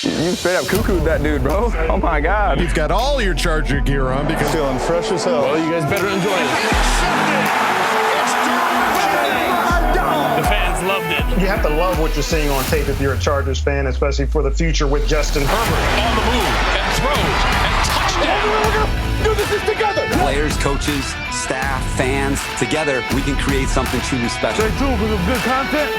You straight up cuckooed that dude, bro. Oh my God. You've got all your Charger gear on because feeling fresh as hell. Well, you guys better enjoy it. The fans loved it. You have to love what you're seeing on tape if you're a Chargers fan, especially for the future with Justin Herbert. On the move and throws and touchdown. Do this together. Players, coaches, staff, fans, together we can create something truly special. Stay tuned for some good content.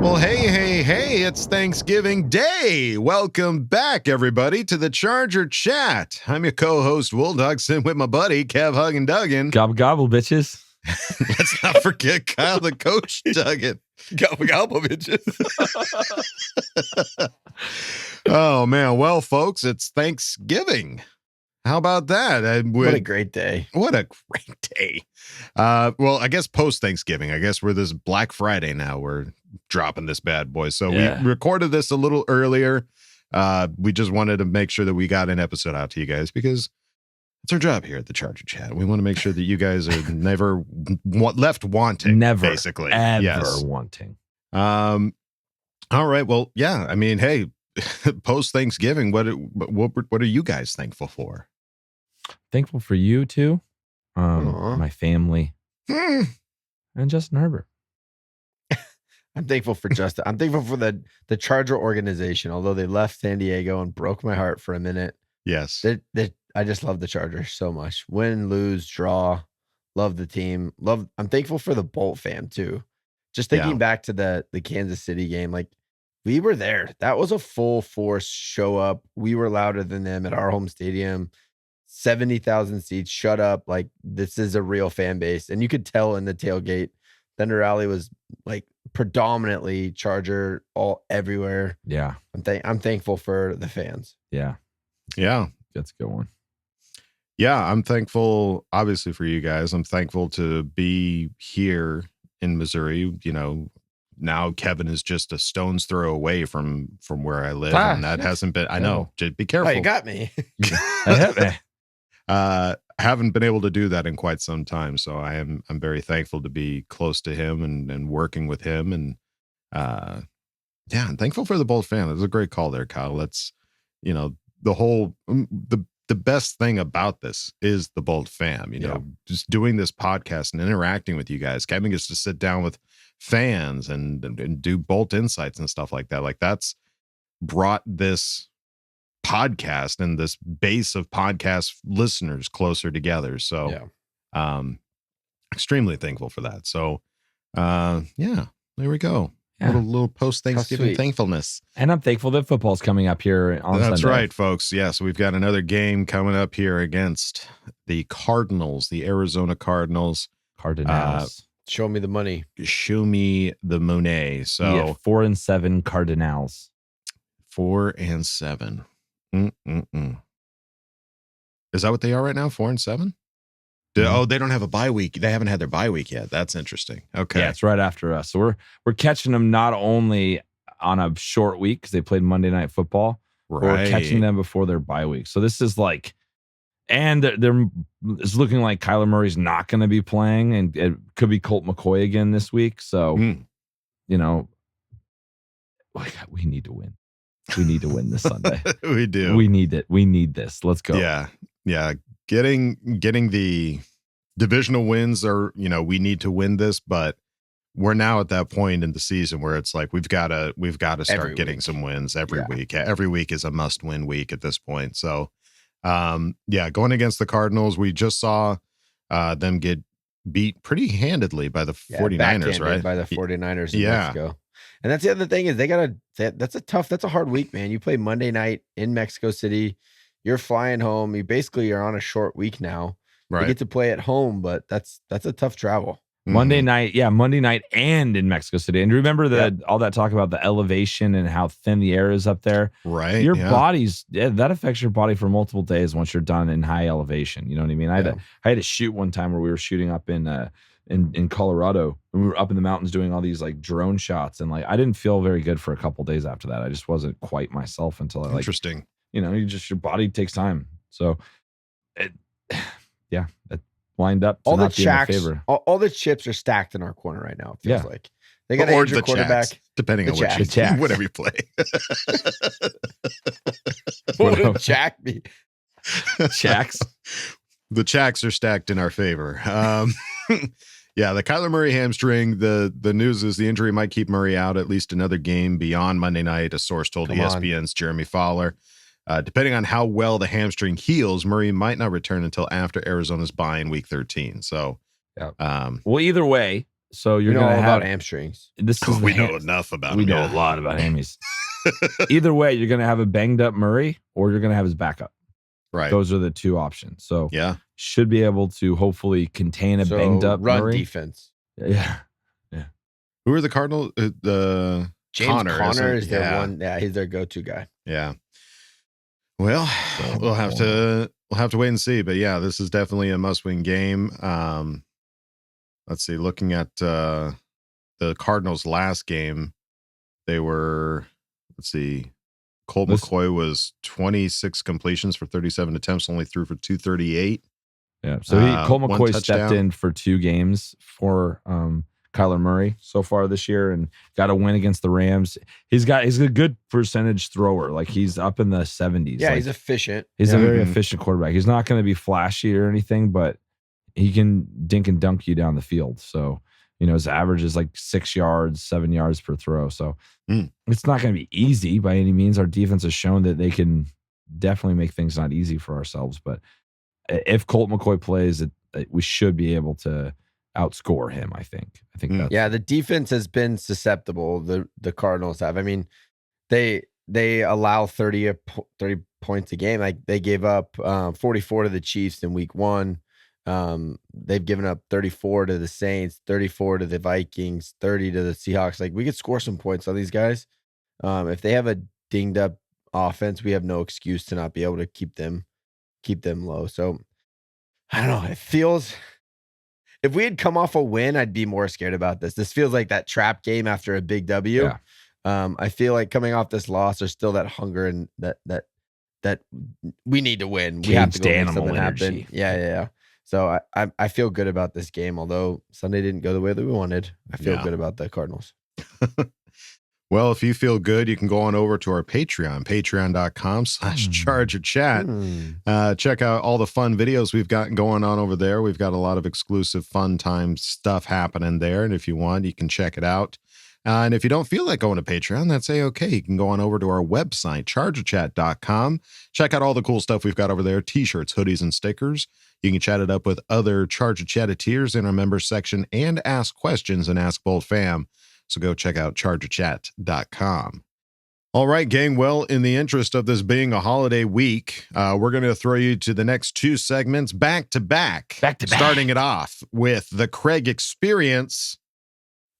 Well, hey, it's Thanksgiving Day. Welcome back, everybody, to the Charger Chat. I'm your co-host, Will Dugson, with my buddy, Kev Huggin Duggan. Gobble, gobble, bitches. Let's not forget Kyle, the coach, Duggan. Gobble, gobble, bitches. Oh, man. Well, folks, it's Thanksgiving. How about that? What a great day. What a great day. Well, I guess post-Thanksgiving. I guess we're this Black Friday now. We're dropping this bad boy. So we recorded this a little earlier. We just wanted to make sure that we got an episode out to you guys because it's our job here at the Charger Chat. We want to make sure that you guys are never left wanting. Never, basically. Ever wanting. All right. Well, yeah. I mean, hey, post-Thanksgiving, what are you guys thankful for? Thankful for you too. My family. And Justin Herbert. I'm thankful for Justin. I'm thankful for the Charger organization, although they left San Diego and broke my heart for a minute. Yes. I just love the Chargers so much. Win, lose, draw. Love the team. I'm thankful for the Boltfam too. Just thinking back to the Kansas City game, like we were there. That was a full force show up. We were louder than them at our home stadium. 70,000 seats. Shut up. Like this is a real fan base. And you could tell in the tailgate, Thunder Alley was like predominantly Charger all everywhere. Yeah. I'm thankful for the fans. Yeah. Yeah. That's a good one. Yeah. I'm thankful, obviously, for you guys. I'm thankful to be here in Missouri. You know, now Kevin is just a stone's throw away from where I live. And that hasn't been, I know, just be careful. Oh, you got me. That hit me. Haven't been able to do that in quite some time. So I'm very thankful to be close to him and working with him. And I'm thankful for the Bolt fan. It was a great call there, Kyle. That's, you know, the whole, the best thing about this is the Bolt fam, you know, just doing this podcast and interacting with you guys. Kevin gets to sit down with fans and do Bolt insights and stuff like that. Like that's brought this podcast and this base of podcast listeners closer together. So extremely thankful for that. So there we go. Yeah. Little post-Thanksgiving thankfulness. And I'm thankful that football's coming up here on Sunday. That's right, folks. Yes, we've got another game coming up here against the Cardinals, the Arizona Cardinals. Show me the money. Show me the money. So 4-7 Cardinals. 4-7. Is that what they are right now? 4-7? Oh, they don't have a bye week. They haven't had their bye week yet. That's interesting. Okay. Yeah, it's right after us. So we're catching them not only on a short week because they played Monday Night Football, but we're catching them before their bye week. So this is like, and it's looking like Kyler Murray's not going to be playing, and it could be Colt McCoy again this week. So, you know, we need to win. We need to win this Sunday. We do. We need it. We need this. Let's go. Yeah. Yeah. Getting the divisional wins are, you know, we need to win this, but we're now at that point in the season where it's like we've got to start getting some wins every week. Every week is a must-win week at this point. So, going against the Cardinals, we just saw them get beat pretty handedly by the 49ers, right? By the 49ers in Mexico. And that's the other thing is that's a hard week, man. You play Monday night in Mexico City. You're flying home. You basically are on a short week now. Right. You get to play at home, but that's a tough travel. Monday night and in Mexico City. And remember all that talk about the elevation and how thin the air is up there. Right. Your body's that affects your body for multiple days once you're done in high elevation. You know what I mean? I had to shoot one time where we were shooting up in Colorado, and we were up in the mountains doing all these like drone shots, and like I didn't feel very good for a couple days after that. I just wasn't quite myself until I Interesting. You know, your body takes time. So lined up to all the not be in their checks, favor. all the chips are stacked in our corner right now. It feels like they got an or injured the quarterback, checks, depending on Chacks. which whatever you play. What would Jack be? Chacks. The checks are stacked in our favor. Yeah, the Kyler Murray hamstring. The news is the injury might keep Murray out at least another game beyond Monday night. A source told ESPN's Jeremy Fowler. Depending on how well the hamstring heals, Murray might not return until after Arizona's bye in Week 13. So, well, either way, so you're going to have about hamstrings. This is we know enough about. We know a lot about hammies. Either way, you're going to have a banged up Murray, or you're going to have his backup. Right. Those are the two options. So should be able to hopefully contain a banged up run Murray. Defense. Yeah. Who are the Cardinals? The James Conner is their one. Yeah, he's their go-to guy. Yeah. Well, we'll have to wait and see. But yeah, this is definitely a must-win game. Let's see. Looking at the Cardinals' last game, they were. Let's see. Colt McCoy was 26 completions for 37 attempts, only threw for 238. Yeah. So Colt McCoy stepped in for 2 games for Kyler Murray so far this year and got a win against the Rams. He's a good percentage thrower. Like he's up in the 70s. Yeah, like, he's efficient. He's a very efficient quarterback. He's not going to be flashy or anything, but he can dink and dunk you down the field. So, his average is like 6 yards, 7 yards per throw. So it's not going to be easy by any means. Our defense has shown that they can definitely make things not easy for ourselves. But if Colt McCoy plays, we should be able to outscore him. I think that's the defense has been susceptible. The Cardinals have. I mean, they allow 30 points a game. Like they gave up 44 to the Chiefs in Week 1. They've given up 34 to the Saints, 34 to the Vikings, 30 to the Seahawks. Like we could score some points on these guys. If they have a dinged up offense, we have no excuse to not be able to keep them low. So I don't know. It feels, if we had come off a win, I'd be more scared about this. This feels like that trap game after a big W. Yeah. I feel like coming off this loss, there's still that hunger and that we need to win. We have to go make something happen. Yeah. So I feel good about this game, although Sunday didn't go the way that we wanted. I feel good about the Cardinals. Well, if you feel good, you can go on over to our Patreon, patreon.com/ChargerChat. Check out all the fun videos we've got going on over there. We've got a lot of exclusive fun time stuff happening there. And if you want, you can check it out. And if you don't feel like going to Patreon, that's A-okay. You can go on over to our website, ChargerChat.com. Check out all the cool stuff we've got over there, T-shirts, hoodies, and stickers. You can chat it up with other Charger Chatteteers in our members section and ask questions and Ask Boltfam. So go check out ChargerChat.com. All right, gang. Well, in the interest of this being a holiday week, we're going to throw you to the next 2 segments back to back. Starting it off with the Craig Experience.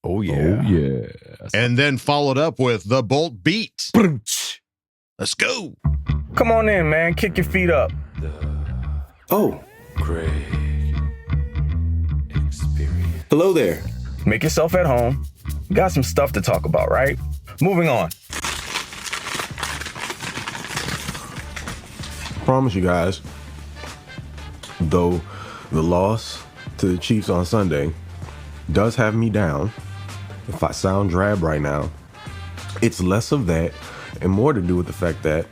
Oh, yeah. And then followed up with the Bolt Beat. Let's go. Come on in, man. Kick your feet up. Oh. Craig Experience. Hello there. Make yourself at home. Got some stuff to talk about, right? Moving on. Promise you guys, though the loss to the Chiefs on Sunday does have me down, if I sound drab right now, it's less of that and more to do with the fact that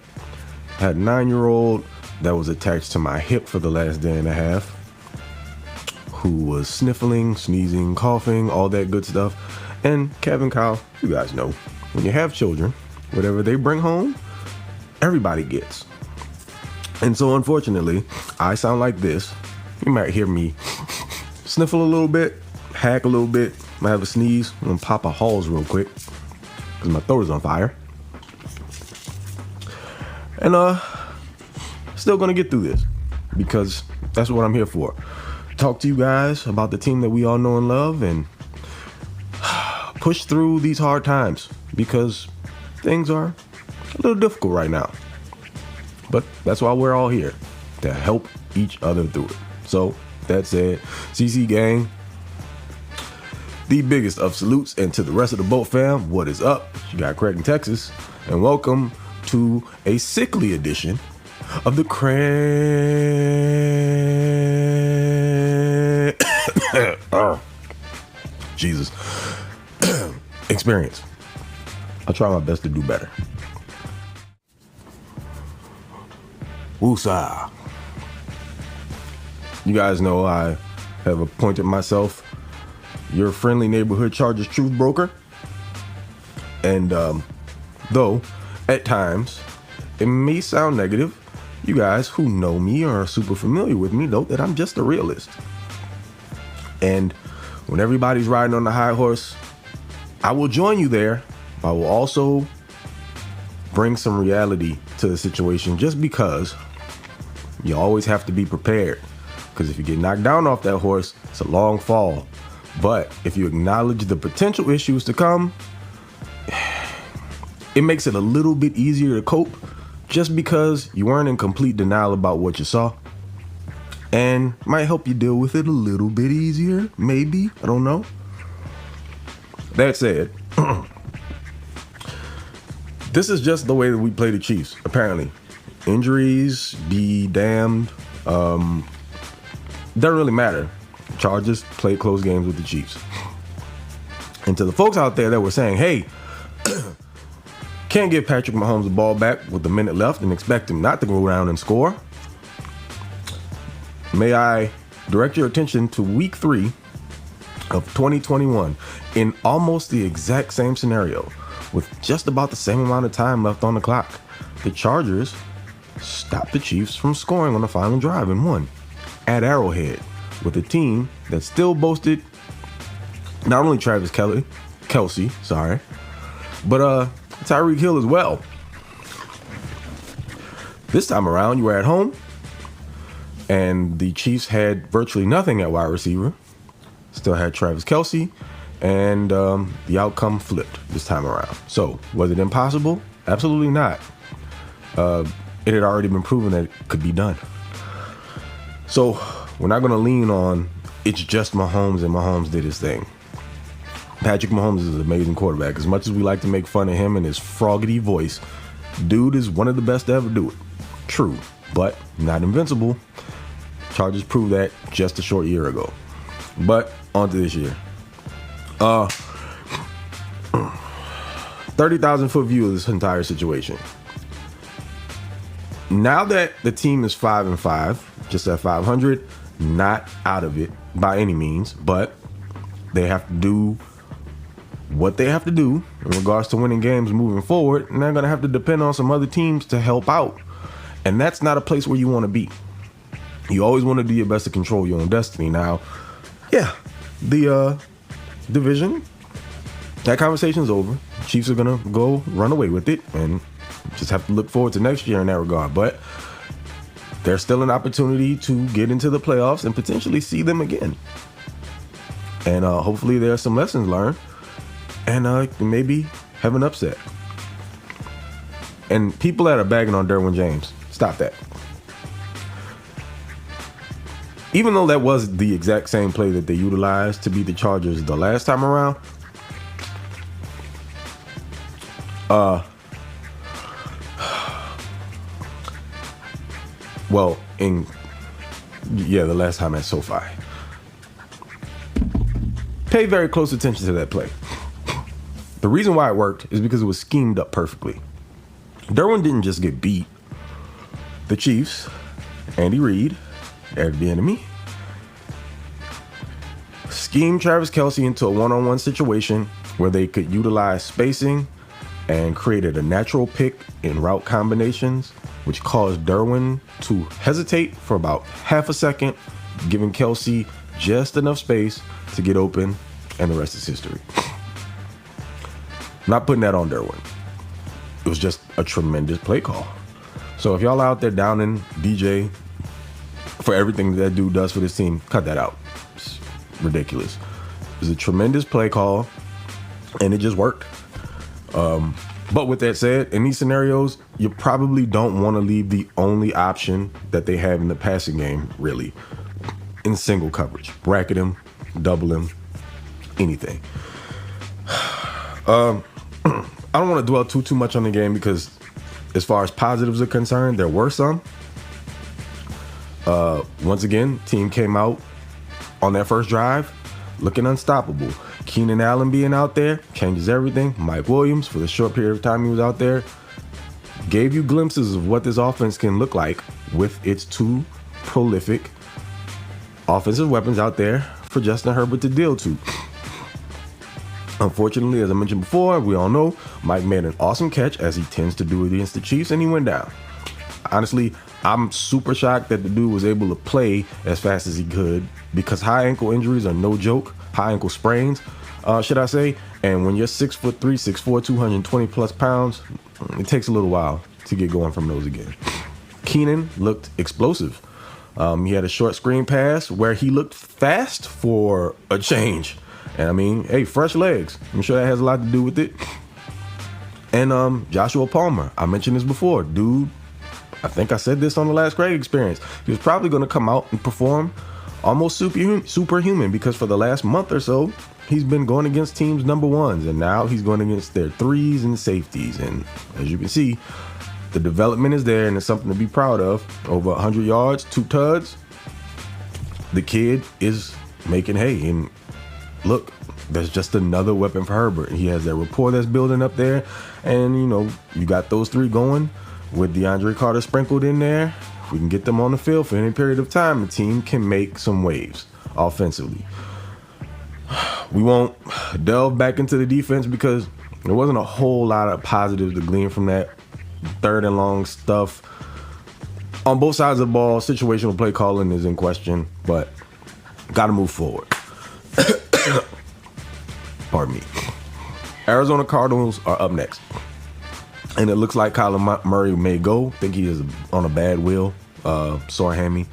I had a 9-year-old that was attached to my hip for the last day and a half, who was sniffling, sneezing, coughing, all that good stuff. And Kevin, Kyle, you guys know, when you have children, whatever they bring home, everybody gets. And so unfortunately, I sound like this. You might hear me sniffle a little bit, hack a little bit, might have a sneeze. I'm gonna pop a Halls real quick because my throat is on fire. And still gonna get through this because that's what I'm here for. Talk to you guys about the team that we all know and love and push through these hard times because things are a little difficult right now. But that's why we're all here, to help each other through it. So that said, CC gang, the biggest of salutes, and to the rest of the Bolt fam, what is up? You got Craig in Texas, and welcome to a sickly edition of the Craig Jesus. Experience. I'll try my best to do better. Woosah. You guys know I have appointed myself your friendly neighborhood Chargers truth broker. And though at times it may sound negative, you guys who know me or are super familiar with me know that I'm just a realist. And when everybody's riding on the high horse, I will join you there. I will also bring some reality to the situation, just because you always have to be prepared. Because if you get knocked down off that horse, it's a long fall. But if you acknowledge the potential issues to come, it makes it a little bit easier to cope, just because you weren't in complete denial about what you saw. And might help you deal with it a little bit easier, maybe. I don't know. That said, this is just the way that we play the Chiefs, apparently. Injuries be damned. Doesn't really matter. Chargers play close games with the Chiefs. And to the folks out there that were saying, hey, can't give Patrick Mahomes the ball back with a minute left and expect him not to go around and score, may I direct your attention to week 3 of 2021 in almost the exact same scenario with just about the same amount of time left on the clock. The Chargers stopped the Chiefs from scoring on the final drive and won at Arrowhead with a team that still boasted not only Travis Kelce, but Tyreek Hill as well. This time around, you were at home, and the Chiefs had virtually nothing at wide receiver. Still had Travis Kelce, and the outcome flipped this time around. So, was it impossible? Absolutely not. It had already been proven that it could be done. So, we're not going to lean on it's just Mahomes and Mahomes did his thing. Patrick Mahomes is an amazing quarterback. As much as we like to make fun of him and his froggy voice, dude is one of the best to ever do it. True, but not invincible. Chargers proved that just a short year ago. But on to this year. 30,000 foot view of this entire situation. Now that the team is 5-5, just at 500, not out of it by any means, but they have to do what they have to do in regards to winning games moving forward, and they're going to have to depend on some other teams to help out. And that's not a place where you want to be. You always want to do your best to control your own destiny. Now, yeah, the division, that conversation's over. Chiefs are going to go run away with it, and just have to look forward to next year in that regard. But there's still an opportunity to get into the playoffs and potentially see them again. And hopefully there are some lessons learned, and maybe have an upset. And people that are bagging on Derwin James, stop that. Even though that was the exact same play that they utilized to beat the Chargers the last time around, the last time at SoFi. Pay very close attention to that play. The reason why it worked is because it was schemed up perfectly. Derwin didn't just get beat. The Chiefs, Andy Reid, Eric Bieniemy, schemed Travis Kelce into a one-on-one situation where they could utilize spacing and created a natural pick in route combinations, which caused Derwin to hesitate for about half a second, giving Kelce just enough space to get open, and the rest is history. Not putting that on Derwin. It was just a tremendous play call. So if y'all out there downing DJ for everything that dude does for this team, cut that out. It's ridiculous. It was a tremendous play call, and it just worked. But with that said, in these scenarios, you probably don't want to leave the only option that they have in the passing game, really, in single coverage. Bracket him, double him, anything. I don't want to dwell too much on the game because as far as positives are concerned, there were some. Once again, team came out on that first drive looking unstoppable. Keenan Allen being out there changes everything. Mike Williams, for the short period of time he was out there, gave you glimpses of what this offense can look like with its two prolific offensive weapons out there for Justin Herbert to deal to. Unfortunately, as I mentioned before, we all know Mike made an awesome catch, as he tends to do against the Chiefs, and he went down. Honestly, I'm super shocked that the dude was able to play as fast as he could, because high ankle injuries are no joke. High ankle sprains, should I say. And when you're 6'3", 6'4", 220 plus pounds, it takes a little while to get going from those again. Keenan looked explosive. He had a short screen pass where he looked fast for a change. And I mean, hey, fresh legs. I'm sure that has a lot to do with it. And Joshua Palmer, I mentioned this before. Dude, I think I said this on the last Craig Experience. He was probably going to come out and perform almost superhuman, because for the last month or so, he's been going against teams' number ones, and now he's going against their threes and safeties. And as you can see, the development is there, and it's something to be proud of. Over 100 yards, 2 tuds. The kid is making hay, and look, there's just another weapon for Herbert. He has that rapport that's building up there, and you got those 3 going with DeAndre Carter sprinkled in there. If we can get them on the field for any period of time, the team can make some waves offensively. We won't delve back into the defense because there wasn't a whole lot of positives to glean from that 3rd and long stuff. On both sides of the ball, situational play calling is in question, but got to move forward. Pardon me. Arizona Cardinals are up next. And it looks like Kyler Murray may go. I think he is on a bad wheel, sore hammy.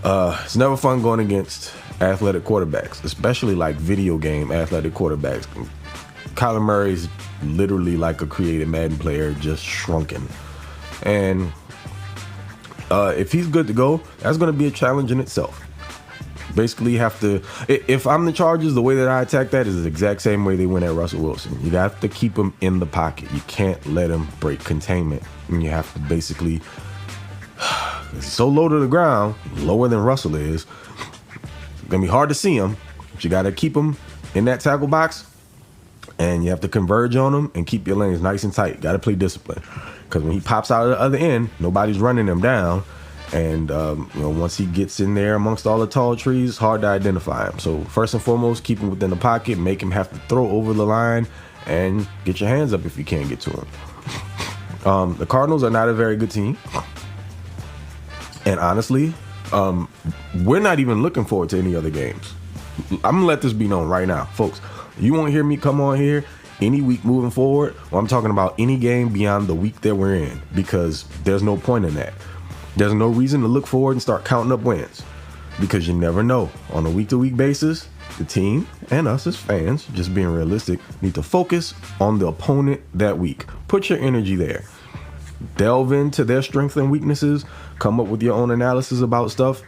It's never fun going against athletic quarterbacks, especially like video game athletic quarterbacks. Kyler Murray's literally like a creative Madden player, just shrunken. And if he's good to go, that's going to be a challenge in itself. Basically, you have to, if I'm the Chargers, the way that I attack that is the exact same way they went at Russell Wilson. You have to keep him in the pocket. You can't let him break containment. And you have to basically, he's so low to the ground, lower than Russell is, it's going to be hard to see him, but you got to keep him in that tackle box, and you have to converge on him and keep your lanes nice and tight. Got to play discipline, because when he pops out of the other end, nobody's running him down. And, once he gets in there amongst all the tall trees, it's hard to identify him. So first and foremost, keep him within the pocket, make him have to throw over the line, and get your hands up if you can't get to him. The Cardinals are not a very good team. And honestly, we're not even looking forward to any other games. I'm going to let this be known right now. Folks, you won't hear me come on here any week moving forward, or I'm talking about any game beyond the week that we're in, because there's no point in that. There's no reason to look forward and start counting up wins, because you never know. On a week-to-week basis, the team and us as fans, just being realistic, need to focus on the opponent that week. Put your energy there. Delve into their strengths and weaknesses. Come up with your own analysis about stuff.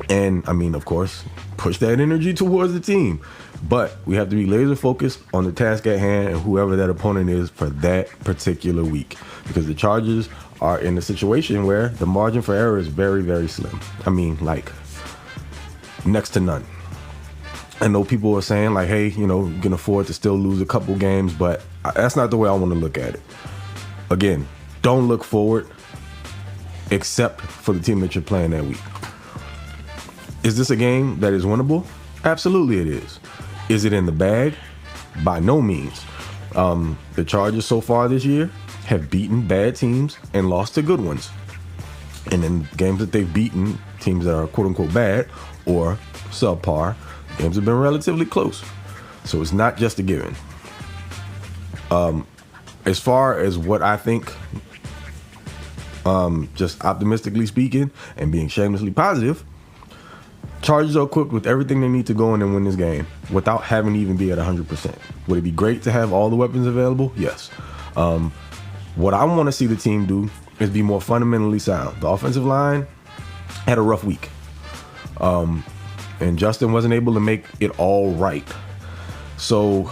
And, of course, push that energy towards the team. But we have to be laser focused on the task at hand and whoever that opponent is for that particular week, because the Chargers are in a situation where the margin for error is very, very slim. Next to none. I know people are saying hey, you can afford to still lose a couple games, but that's not the way I want to look at it. Again, don't look forward except for the team that you're playing that week. Is this a game that is winnable? Absolutely it is. Is it in the bag? By no means. The Chargers so far this year have beaten bad teams and lost to good ones. And in games that they've beaten, teams that are quote-unquote bad or subpar, games have been relatively close. So it's not just a given. As far as what I think, just optimistically speaking and being shamelessly positive, Chargers are equipped with everything they need to go in and win this game without having to even be at 100%. Would it be great to have all the weapons available? Yes. What I want to see the team do is be more fundamentally sound. The offensive line had a rough week. And Justin wasn't able to make it all right. So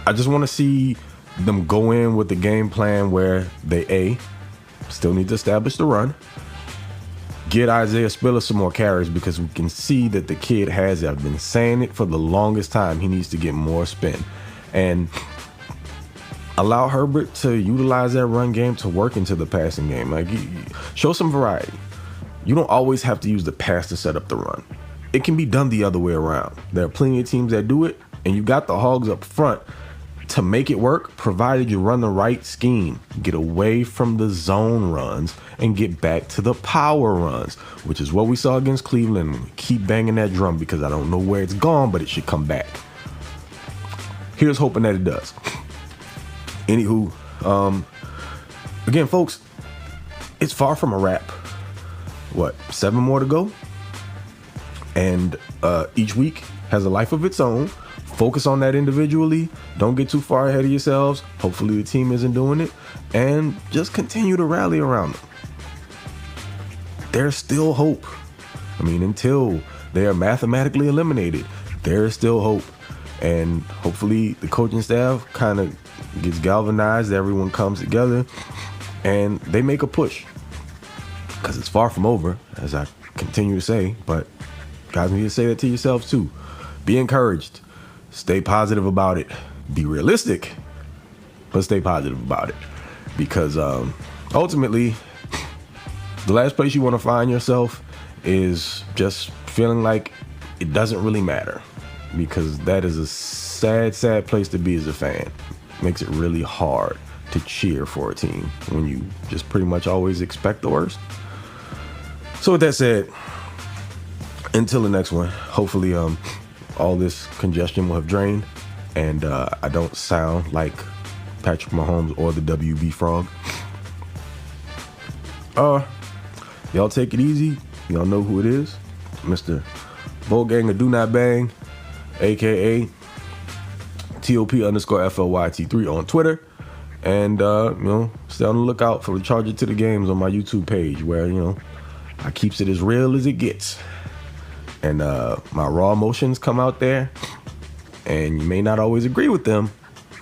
I just want to see them go in with the game plan where they, still need to establish the run, get Isaiah Spiller some more carries because we can see that the kid has it. I've been saying it for the longest time. He needs to get more spin. And allow Herbert to utilize that run game to work into the passing game. Like, show some variety. You don't always have to use the pass to set up the run. It can be done the other way around. There are plenty of teams that do it, and you got the Hogs up front to make it work, provided you run the right scheme. Get away from the zone runs and get back to the power runs, which is what we saw against Cleveland. We keep banging that drum because I don't know where it's gone, but it should come back. Here's hoping that it does. Anywho, again, folks, it's far from a wrap. What, 7 more to go? And each week has a life of its own. Focus on that individually. Don't get too far ahead of yourselves. Hopefully the team isn't doing it. And just continue to rally around them. There's still hope. I mean, until they are mathematically eliminated, there is still hope. And hopefully the coaching staff kind of gets galvanized. Everyone comes together and they make a push. Because it's far from over, as I continue to say. But guys need to say that to yourselves too. Be encouraged. Stay positive about it. Be realistic, but stay positive about it. Because ultimately, the last place you want to find yourself is just feeling like it doesn't really matter. Because that is a sad, sad place to be as a fan. Makes it really hard to cheer for a team when you just pretty much always expect the worst. So with that said, until the next one, hopefully all this congestion will have drained and I don't sound like Patrick Mahomes or the WB Frog. Y'all take it easy. Y'all know who it is. Mr. Volganger Do Not Bang, aka TOP_FLYT3 on Twitter. And stay on the lookout for the Charger to the Games on my YouTube page where, I keeps it as real as it gets. And my raw emotions come out there, and you may not always agree with them,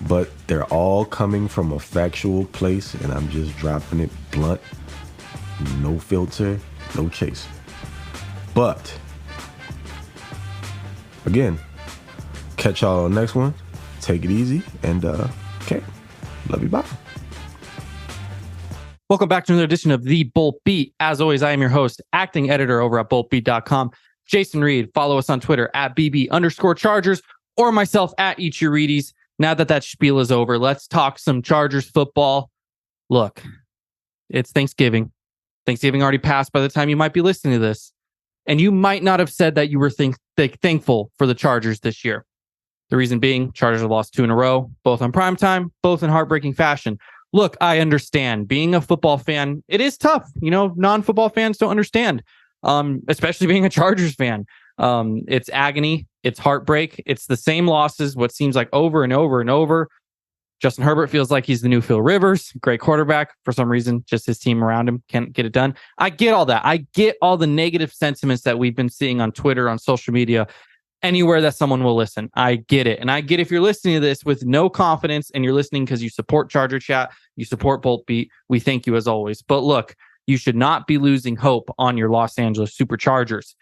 but they're all coming from a factual place, and I'm just dropping it blunt, no filter, no chaser. But again, catch y'all on the next one. Take it easy, and okay, love you, bye. Welcome back to another edition of The Bolt Beat. As always, I am your host, acting editor over at boltbeat.com. Jason Reed. Follow us on Twitter at BB_Chargers or myself at Eat Your Reedies. Now that spiel is over, let's talk some Chargers football. Look, it's Thanksgiving. Thanksgiving already passed by the time you might be listening to this. And you might not have said that you were thankful for the Chargers this year. The reason being, Chargers have lost 2 in a row, both on primetime, both in heartbreaking fashion. Look, I understand. Being a football fan, it is tough. Non-football fans don't understand. Especially being a Chargers fan. It's agony, it's heartbreak, it's the same losses, what seems like over and over and over. Justin Herbert feels like he's the new Phil Rivers, great quarterback. For some reason, just his team around him can't get it done. I get all that. I get all the negative sentiments that we've been seeing on Twitter, on social media, anywhere that someone will listen. I get it. And I get if you're listening to this with no confidence and you're listening because you support Charger Chat, you support Bolt Beat, we thank you as always. But look, you should not be losing hope on your Los Angeles Superchargers.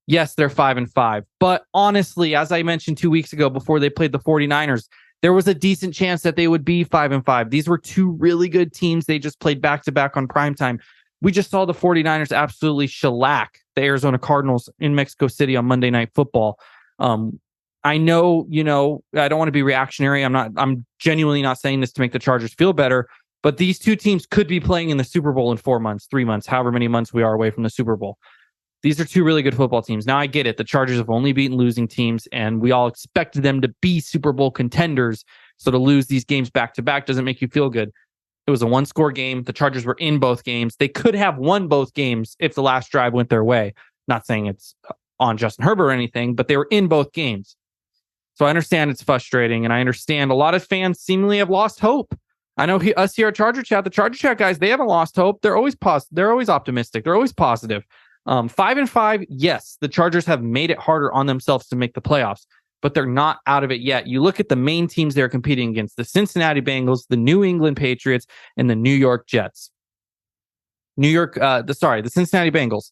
Yes, they're 5-5. But honestly, as I mentioned 2 weeks ago before they played the 49ers, there was a decent chance that they would be 5-5. These were 2 really good teams. They just played back-to-back on primetime. We just saw the 49ers absolutely shellac the Arizona Cardinals in Mexico City on Monday Night Football. I know, I don't want to be reactionary. I'm genuinely not saying this to make the Chargers feel better. But these 2 teams could be playing in the Super Bowl in 4 months, 3 months, however many months we are away from the Super Bowl. These are 2 really good football teams. Now, I get it. The Chargers have only beaten losing teams, and we all expected them to be Super Bowl contenders. So to lose these games back-to-back doesn't make you feel good. It was a 1-score game. The Chargers were in both games. They could have won both games if the last drive went their way. Not saying it's on Justin Herbert or anything, but they were in both games. So I understand it's frustrating, and I understand a lot of fans seemingly have lost hope. I know us here at Charger Chat, the Charger Chat guys, they haven't lost hope. They're always positive. They're always optimistic. They're always positive. 5-5, yes, the Chargers have made it harder on themselves to make the playoffs, but they're not out of it yet. You look at the main teams they're competing against, the Cincinnati Bengals, the New England Patriots, and the New York Jets. The Cincinnati Bengals,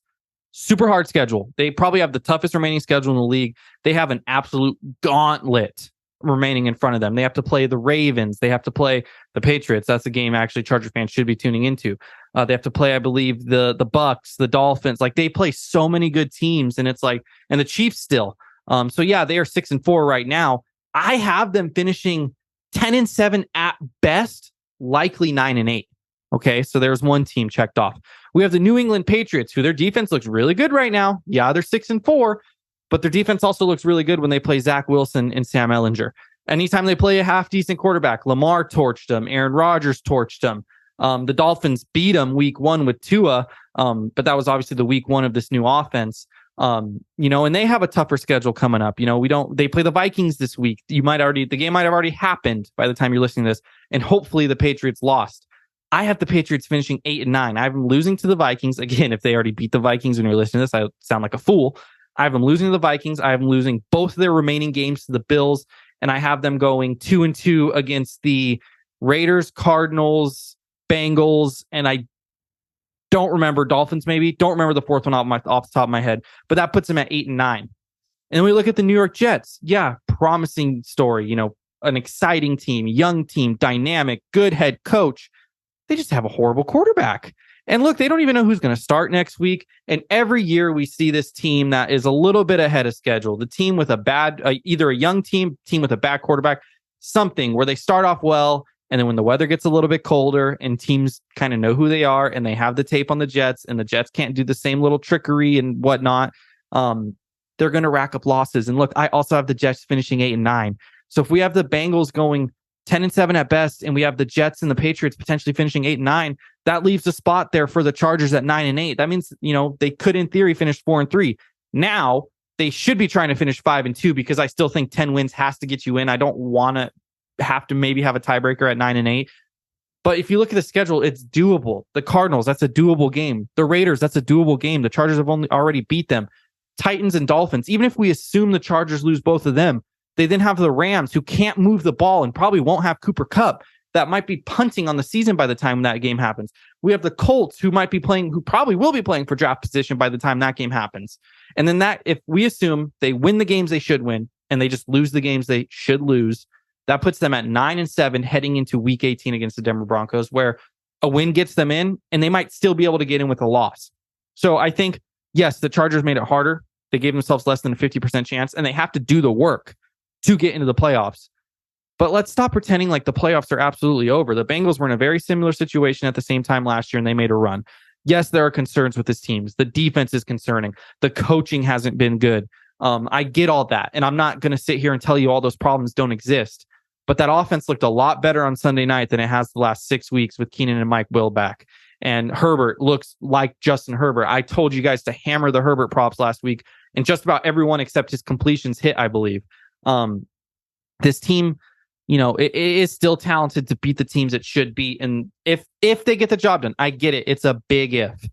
super hard schedule. They probably have the toughest remaining schedule in the league. They have an absolute gauntlet remaining in front of them. They have to play the Ravens. They have to play the Patriots. That's a game actually Charger fans should be tuning into. They have to play, I believe, the Bucks, the Dolphins. Like, they play so many good teams, and it's like, and the Chiefs still. So yeah, they are 6-4 right now. I have them finishing 10-7 at best, likely 9-8. Okay, so there's one team checked off. We have the New England Patriots, who their defense looks really good right now. Yeah, they're 6-4, but their defense also looks really good when they play Zach Wilson and Sam Ehlinger. Anytime they play a half-decent quarterback, Lamar torched them. Aaron Rodgers torched them. The Dolphins beat them week 1 with Tua, but that was obviously the week 1 of this new offense. And they have a tougher schedule coming up. They play the Vikings this week. The game might have already happened by the time you're listening to this, and hopefully the Patriots lost. I have the Patriots finishing 8-9. I have them losing to the Vikings. Again, if they already beat the Vikings when you're listening to this, I sound like a fool. I have them losing to the Vikings. I have them losing both of their remaining games to the Bills, and I have them going 2-2 against the Raiders, Cardinals, Bengals, and I don't remember Dolphins, maybe. Don't remember the fourth one off the top of my head, but that puts them at 8-9. And then we look at the New York Jets. Yeah, promising story. An exciting team, young team, dynamic, good head coach. They just have a horrible quarterback. And look, they don't even know who's going to start next week. And every year we see this team that is a little bit ahead of schedule. The team with a bad, either a young team with a bad quarterback, something where they start off well, and then when the weather gets a little bit colder and teams kind of know who they are and they have the tape on the Jets, and the Jets can't do the same little trickery and whatnot, they're going to rack up losses. And look, I also have the Jets finishing 8-9. So if we have the Bengals going 10-7 at best, and we have the Jets and the Patriots potentially finishing 8-9, that leaves a spot there for the Chargers at 9-8. That means, they could in theory finish 4-3. Now they should be trying to finish 5-2, because I still think 10 wins has to get you in. I don't want to have to maybe have a tiebreaker at 9-8. But if you look at the schedule, it's doable. The Cardinals, that's a doable game. The Raiders, that's a doable game. The Chargers have already beat them. Titans and Dolphins, even if we assume the Chargers lose both of them, they then have the Rams, who can't move the ball and probably won't have Cooper Kupp. That might be punting on the season by the time that game happens. We have the Colts, who probably will be playing for draft position by the time that game happens. And then if we assume they win the games they should win, and they just lose the games they should lose, that puts them at 9-7 heading into week 18 against the Denver Broncos, where a win gets them in, and they might still be able to get in with a loss. So I think, yes, the Chargers made it harder. They gave themselves less than a 50% chance, and they have to do the work to get into the playoffs. But let's stop pretending like the playoffs are absolutely over. The Bengals were in a very similar situation at the same time last year, and they made a run. Yes, there are concerns with this team. The defense is concerning. The coaching hasn't been good. I get all that, and I'm not going to sit here and tell you all those problems don't exist. But that offense looked a lot better on Sunday night than it has the last 6 weeks with Keenan and Mike Will back. And Herbert looks like Justin Herbert. I told you guys to hammer the Herbert props last week, and just about everyone except his completions hit, I believe. This team, it is still talented to beat the teams it should beat. And if they get the job done, I get it. It's a big if.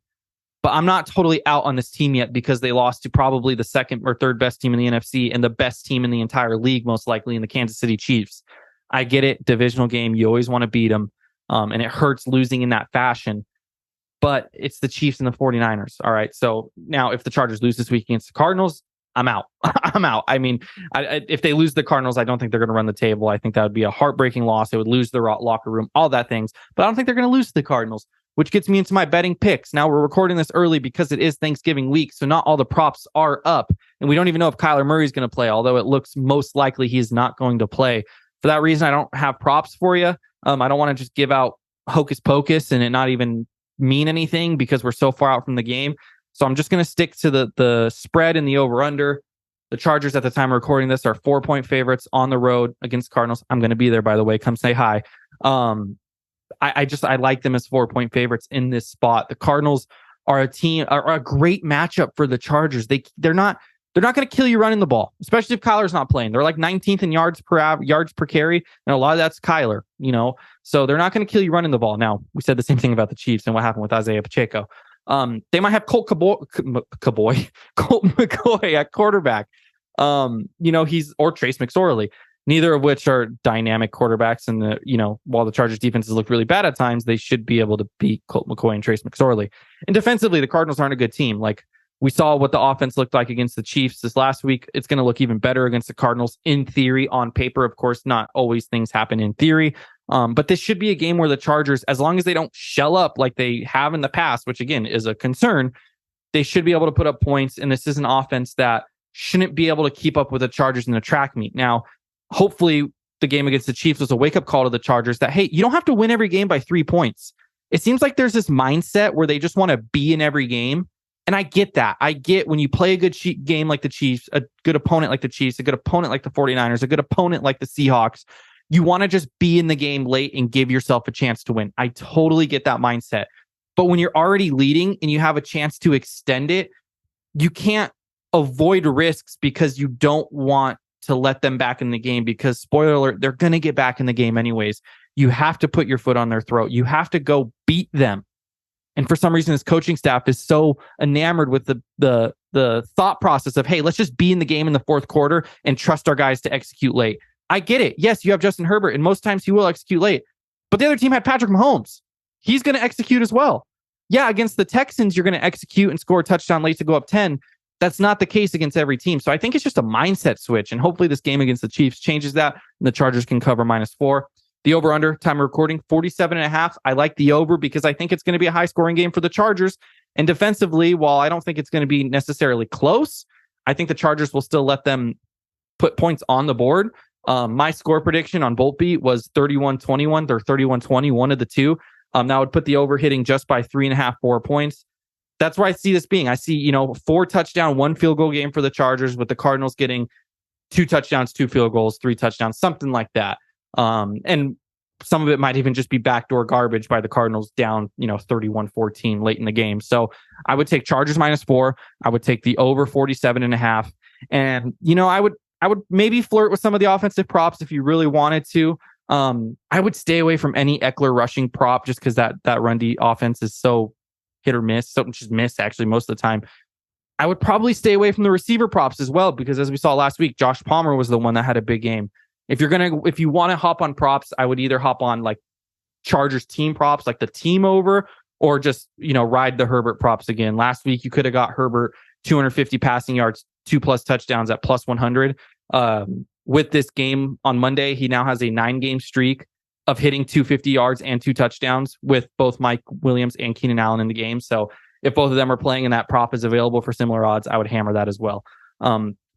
But I'm not totally out on this team yet, because they lost to probably the second or third best team in the NFC and the best team in the entire league, most likely in the Kansas City Chiefs. I get it. Divisional game. You always want to beat them. And it hurts losing in that fashion. But it's the Chiefs and the 49ers. All right. So now if the Chargers lose this week against the Cardinals, I'm out. I'm out. I mean, if they lose the Cardinals, I don't think they're going to run the table. I think that would be a heartbreaking loss. It would lose the locker room, all that things. But I don't think they're going to lose to the Cardinals, which gets me into my betting picks. Now, we're recording this early because it is Thanksgiving week, so not all the props are up. And we don't even know if Kyler Murray is going to play, although it looks most likely he is not going to play. For that reason, I don't have props for you. I don't want to just give out hocus pocus and it not even mean anything because we're so far out from the game. So I'm just going to stick to the spread and the over-under. The Chargers at the time of recording this are 4-point favorites on the road against Cardinals. I'm going to be there, by the way. Come say hi. I like them as 4-point favorites in this spot. The Cardinals are a great matchup for the Chargers. They're not going to kill you running the ball, especially if Kyler's not playing. They're like 19th in yards per carry, and a lot of that's Kyler, So they're not going to kill you running the ball. Now, we said the same thing about the Chiefs and what happened with Isaiah Pacheco. They might have Colt McCoy at quarterback. Or Trace McSorley, neither of which are dynamic quarterbacks. And while the Chargers defenses look really bad at times, they should be able to beat Colt McCoy and Trace McSorley. And defensively, the Cardinals aren't a good team. Like, We saw what the offense looked like against the Chiefs this last week. It's going to look even better against the Cardinals in theory, on paper. Of course, not always things happen in theory. But this should be a game where the Chargers, as long as they don't shell up like they have in the past, which again is a concern, they should be able to put up points. And this is an offense that shouldn't be able to keep up with the Chargers in the track meet. Now, hopefully the game against the Chiefs was a wake-up call to the Chargers that, hey, you don't have to win every game by 3 points. It seems like there's this mindset where they just want to be in every game. And I get that. I get when you play a good game like the Chiefs, a good opponent like the Chiefs, a good opponent like the 49ers, a good opponent like the Seahawks, you want to just be in the game late and give yourself a chance to win. I totally get that mindset. But when you're already leading and you have a chance to extend it, you can't avoid risks because you don't want to let them back in the game, because spoiler alert, they're going to get back in the game anyways. You have to put your foot on their throat. You have to go beat them. And for some reason, this coaching staff is so enamored with the thought process of, hey, let's just be in the game in the fourth quarter and trust our guys to execute late. I get it. Yes, you have Justin Herbert, and most times he will execute late. But the other team had Patrick Mahomes. He's going to execute as well. Yeah, against the Texans, you're going to execute and score a touchdown late to go up 10. That's not the case against every team. So I think it's just a mindset switch. And hopefully this game against the Chiefs changes that, and the Chargers can cover -4. The over-under, time of recording, 47.5. I like the over because I think it's going to be a high-scoring game for the Chargers. And defensively, while I don't think it's going to be necessarily close, I think the Chargers will still let them put points on the board. My score prediction on Boltbeat was 31-21 or 31-20, one of the two. That would put the over hitting just by 3.5, 4 points. That's where I see this being. I see, 4 touchdown, 1 field goal game for the Chargers, with the Cardinals getting 2 touchdowns, 2 field goals, 3 touchdowns, something like that. And some of it might even just be backdoor garbage by the Cardinals down, 31-14 late in the game. So I would take Chargers -4. I would take the over 47.5. And, I would maybe flirt with some of the offensive props if you really wanted to. I would stay away from any Eckler rushing prop just because that run D offense is so hit or miss. So just miss actually most of the time. I would probably stay away from the receiver props as well, because as we saw last week, Josh Palmer was the one that had a big game. If you want to hop on props, I would either hop on like Chargers team props, like the team over, or just, ride the Herbert props again. Last week, you could have got Herbert 250 passing yards, 2+ touchdowns at +100. With this game on Monday, he now has a 9-game streak of hitting 250 yards and 2 touchdowns with both Mike Williams and Keenan Allen in the game. So if both of them are playing and that prop is available for similar odds, I would hammer that as well.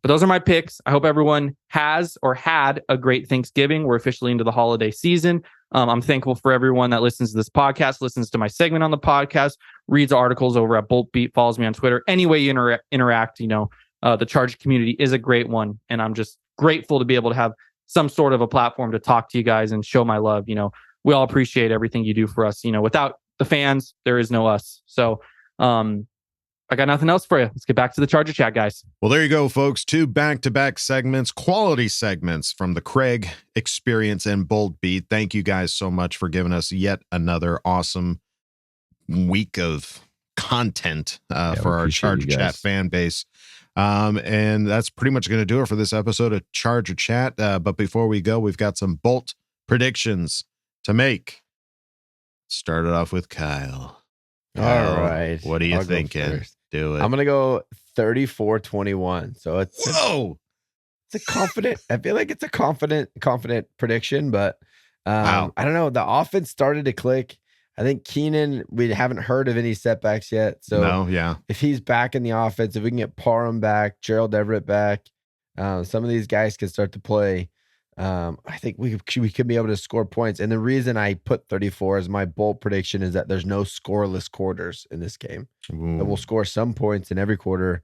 But those are my picks. I hope everyone has or had a great Thanksgiving. We're officially into the holiday season. I'm thankful for everyone that listens to this podcast, listens to my segment on the podcast, reads articles over at Boltbeat, follows me on Twitter. Any way you interact, the Charger community is a great one. And I'm just grateful to be able to have some sort of a platform to talk to you guys and show my love. We all appreciate everything you do for us. Without the fans, there is no us. So, I got nothing else for you. Let's get back to the Charger chat, guys. Well, there you go, folks. 2 back-to-back segments, quality segments from the Craig Experience and Boltbeat. Thank you guys so much for giving us yet another awesome week of content for our Charger chat fan base. And that's pretty much going to do it for this episode of Charger Chat. But before we go, we've got some Bolt predictions to make. Started off with Kyle. All right. What are you thinking? Do it. I'm going to go 34-21. So it's a confident, I feel like it's a confident prediction, but I don't know. The offense started to click. I think Keenan, we haven't heard of any setbacks yet. So if he's back in the offense, if we can get Parham back, Gerald Everett back, some of these guys can start to play. I think we could be able to score points. And the reason I put 34 as my bold prediction is that there's no scoreless quarters in this game. That we'll score some points in every quarter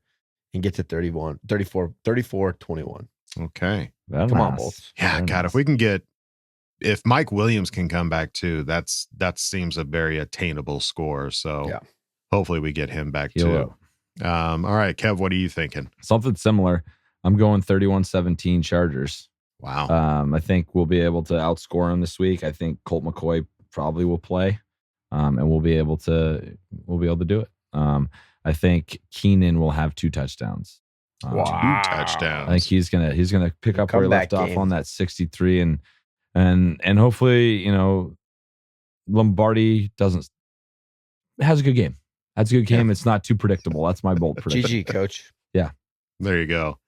and get to 34-21. Okay. Come on, Bolts. Yeah, God, if Mike Williams can come back too, that seems a very attainable score. So hopefully we get him back too. All right, Kev, what are you thinking? Something similar. I'm going 31-17 Chargers. Wow. I think we'll be able to outscore him this week. I think Colt McCoy probably will play, and we'll be able to do it. I think Keenan will have 2 touchdowns. 2 touchdowns. I think he's gonna pick up where he left off on that 63, and hopefully Lombardi has a good game. That's a good game. It's not too predictable. That's my bold prediction. GG, coach. Yeah. There you go.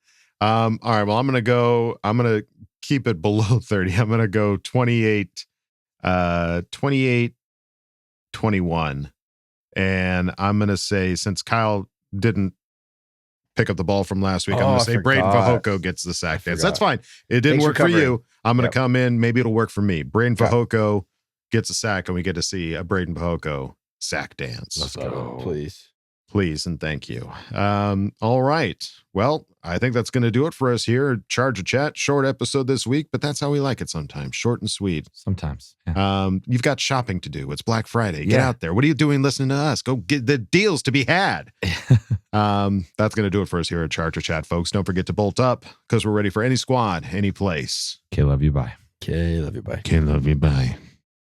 All right. Well, I'm going to keep it below 30. I'm going to go 28-21. And I'm going to say, since Kyle didn't pick up the ball from last week, I'm going to say Braden Fajoko gets the sack dance. That's fine. It didn't work for you. I'm going to come in. Maybe it'll work for me. Braden Fajoko gets a sack, and we get to see a Braden Fajoko sack dance. Let's go. Please and thank you. All right. Well, I think that's going to do it for us here. Charger Chat, short episode this week, but that's how we like it sometimes. Short and sweet. Sometimes. Yeah. You've got shopping to do. It's Black Friday. Get out there. What are you doing listening to us? Go get the deals to be had. That's going to do it for us here at Charger Chat, folks. Don't forget to bolt up because we're ready for any squad, any place. Okay, love you. Bye. Okay, love you. Bye. Okay, love you. Bye.